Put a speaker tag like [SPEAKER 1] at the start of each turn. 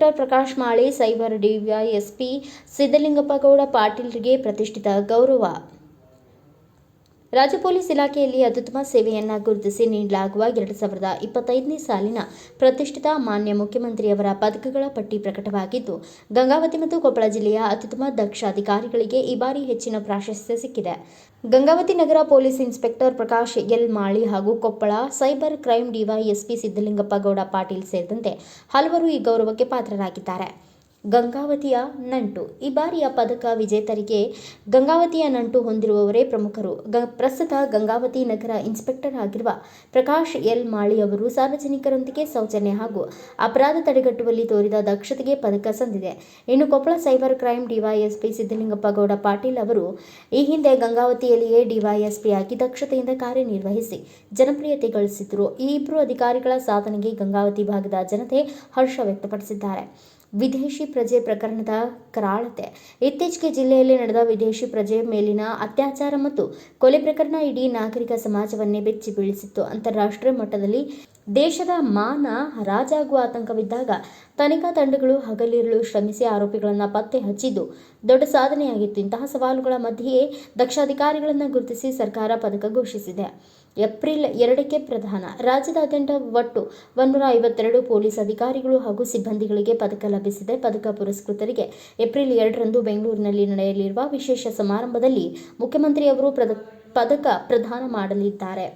[SPEAKER 1] Inspector Prakash Mali, cyber DYSP Siddalingappagowda ಪಾಟೀಲ್ರಿಗೆ ಪ್ರತಿಷ್ಠಿತ ಗೌರವ. ರಾಜ್ಯ ಪೊಲೀಸ್ ಇಲಾಖೆಯಲ್ಲಿ ಅತ್ಯುತ್ತಮ ಸೇವೆಯನ್ನು ಗುರುತಿಸಿ ನೀಡಲಾಗುವ 2025ನೇ ಸಾಲಿನ ಪ್ರತಿಷ್ಠಿತ ಮಾನ್ಯ ಮುಖ್ಯಮಂತ್ರಿಯವರ ಪದಕಗಳ ಪಟ್ಟಿ ಪ್ರಕಟವಾಗಿದ್ದು, ಗಂಗಾವತಿ ಮತ್ತು ಕೊಪ್ಪಳ ಜಿಲ್ಲೆಯ ಅತ್ಯುತ್ತಮ ದಕ್ಷ ಅಧಿಕಾರಿಗಳಿಗೆ ಈ ಬಾರಿ ಹೆಚ್ಚಿನ ಪ್ರಾಶಸ್ತ್ಯ ಸಿಕ್ಕಿದೆ. ಗಂಗಾವತಿ ನಗರ police inspector Prakash L Mali ಹಾಗೂ Koppal cyber crime DYSP Siddalingappagowda Patil ಸೇರಿದಂತೆ ಹಲವರು ಈ ಗೌರವಕ್ಕೆ ಪಾತ್ರರಾಗಿದ್ದಾರೆ. ಗಂಗಾವತಿಯ ನಂಟು. ಈ ಬಾರಿಯ ಪದಕ ವಿಜೇತರಿಗೆ ಗಂಗಾವತಿಯ ನಂಟು ಹೊಂದಿರುವವರೇ ಪ್ರಮುಖರು. ಪ್ರಸ್ತುತ ಗಂಗಾವತಿ ನಗರ ಇನ್ಸ್ಪೆಕ್ಟರ್ ಆಗಿರುವ ಪ್ರಕಾಶ್ ಎಲ್ ಮಾಳಿ ಅವರು ಸಾರ್ವಜನಿಕರೊಂದಿಗೆ ಸೌಜನ್ಯ ಹಾಗೂ ಅಪರಾಧ ತಡೆಗಟ್ಟುವಲ್ಲಿ ತೋರಿದ ದಕ್ಷತೆಗೆ ಪದಕ ಸಂದಿದೆ. ಇನ್ನು Koppal cyber crime DYSP Siddalingappagowda Patil ಅವರು ಈ ಹಿಂದೆ ಗಂಗಾವತಿಯಲ್ಲಿಯೇ ಡಿವೈಎಸ್ಪಿಯಾಗಿ ದಕ್ಷತೆಯಿಂದ ಕಾರ್ಯನಿರ್ವಹಿಸಿ ಜನಪ್ರಿಯತೆ ಗಳಿಸಿದ್ದರು. ಈ ಇಬ್ಬರು ಅಧಿಕಾರಿಗಳ ಸಾಧನೆಗೆ ಗಂಗಾವತಿ ಭಾಗದ ಜನತೆ ಹರ್ಷ ವ್ಯಕ್ತಪಡಿಸಿದ್ದಾರೆ. ವಿದೇಶಿ ಪ್ರಜೆ ಪ್ರಕರಣದ ಕರಾಳತೆ. ಇತ್ತೀಚೆಗೆ ಜಿಲ್ಲೆಯಲ್ಲಿ ನಡೆದ ವಿದೇಶಿ ಪ್ರಜೆ ಮೇಲಿನ ಅತ್ಯಾಚಾರ ಮತ್ತು ಕೊಲೆ ಪ್ರಕರಣ ಇಡೀ ನಾಗರಿಕ ಸಮಾಜವನ್ನೇ ಬೆಚ್ಚಿ ಬೀಳಿಸಿತ್ತು. ಅಂತಾರಾಷ್ಟ್ರೀಯ ಮಟ್ಟದಲ್ಲಿ ದೇಶದ ಮಾನ ಹರಾಜಾಗುವ ಆತಂಕವಿದ್ದಾಗ ತನಿಖಾ ತಂಡಗಳು ಹಗಲಿರುಳು ಶ್ರಮಿಸಿ ಆರೋಪಿಗಳನ್ನು ಪತ್ತೆ ಹಚ್ಚಿದ್ದು ದೊಡ್ಡ ಸಾಧನೆಯಾಗಿತ್ತು. ಇಂತಹ ಸವಾಲುಗಳ ಮಧ್ಯೆಯೇ ದಕ್ಷ ಅಧಿಕಾರಿಗಳನ್ನು ಗುರುತಿಸಿ ಸರ್ಕಾರ ಪದಕ ಘೋಷಿಸಿದೆ. ಏಪ್ರಿಲ್ 2ಕ್ಕೆ ಪ್ರದಾನ. ರಾಜ್ಯದಾದ್ಯಂತ ಒಟ್ಟು 152 ಪೊಲೀಸ್ ಅಧಿಕಾರಿಗಳು ಹಾಗೂ ಸಿಬ್ಬಂದಿಗಳಿಗೆ ಪದಕ ಲಭಿಸಿದೆ. ಪದಕ ಪುರಸ್ಕೃತರಿಗೆ ಏಪ್ರಿಲ್ 2ರಂದು ಬೆಂಗಳೂರಿನಲ್ಲಿ ನಡೆಯಲಿರುವ ವಿಶೇಷ ಸಮಾರಂಭದಲ್ಲಿ ಮುಖ್ಯಮಂತ್ರಿಯವರು ಪದಕ ಪ್ರದಾನ ಮಾಡಲಿದ್ದಾರೆ.